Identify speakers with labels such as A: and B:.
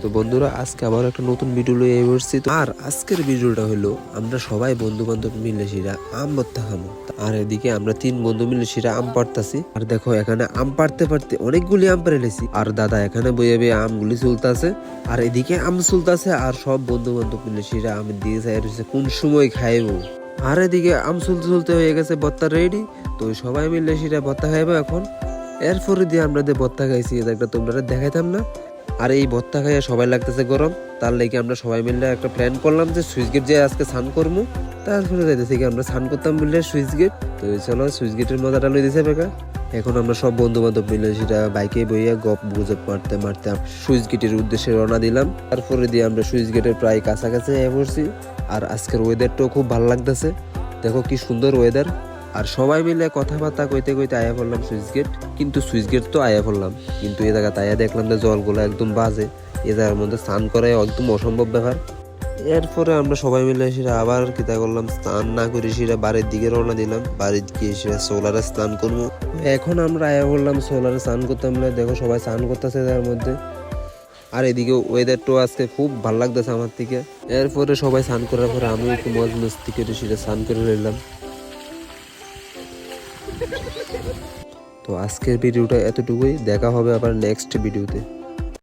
A: তো বন্ধুরা আজকে আবার একটা নতুন ভিডিও লয়ে এসেছি। আর আজকের ভিডিওটা হলো আমরা সবাই বন্ধু বান্ধব মিলে সেরা আম ভর্তা খাবো। আর এদিকে আমরা 3 বন্ধু মিলে সেরা আম পাড়তাছি। আর দেখো এখানে আম পাড়তে পারতে অনেকগুলি আম পেরে লেছি। আর দাদা এখানে বইয়ে বইয়ে আমগুলি চলতেছে। আর এদিকে আম চলতেছে আর সব বন্ধু বান্ধব মিলে সেরা আম দিয়ে যায় রয়েছে কোন সময় খাইবো। আর এদিকে আম চলতে চলতে হয়ে গেছে ভর্তা রেডি। তো সবাই মিলে সেটা ভর্তা খাইবো এখন। এরপরে দিয়ে আমরা যে ভর্তা খাইছি এটা একটা তোমরা দেখাইতাম না। আর এই ভর্তা খাইয়া সবাই লাগতেছে গরম, তার লেগে আমরা সবাই মিলে একটা প্ল্যান করলাম যে সুইচ গেট যে আজকে স্নান করবো। তারপরে যাইতেছি কি আমরা স্নান করতাম মিলে সুইচ গেট। তো চলো সুইচ গেটের মজাটা লই দিছে বেকা। এখন আমরা সব বন্ধু বান্ধব মিলে সেটা বাইকে বইয়া গপ গুজব মারতে মারতে সুইচ গেটের উদ্দেশ্যে রওনা দিলাম। তারপরে দিয়ে আমরা সুইচ গেটের প্রায় কাছাকাছি পড়ছি। আর আজকের ওয়েদারটাও খুব ভালো লাগতেছে, দেখো কি সুন্দর ওয়েদার। আর সবাই মিলে কথাবার্তা কইতে কইতে আয়া পড়লাম সুইচ গেট। কিন্তু সুইচ গেট তো আয়া পড়লাম, কিন্তু এ জায়গাতে আয়া দেখলাম যে জলগুলো একদম বাজে। এ জায়গার মধ্যে স্নান করা একদম অসম্ভব ব্যাপার। এরপরে আমরা সবাই মিলে সেটা আবার কিতা করলাম, স্নান না করে সেটা বাড়ির দিকে রওনা দিলাম। বাড়ির গিয়ে সেটা সোলারে স্নান করবো। এখন আমরা আয়া বললাম সোলারে স্নান করতে। আমরা দেখো সবাই স্নান করতেছে তার মধ্যে। আর এদিকে ওয়েদারটাও আজকে খুব ভালো লাগতেছে আমার থেকে। এরপরে সবাই স্নান করার পরে আমি একটু মজ মস্তি করে সেটা স্নান করে নিলাম। তো আজকের ভিডিওটা এতটুকুই, দেখা হবে আবার নেক্সট ভিডিওতে।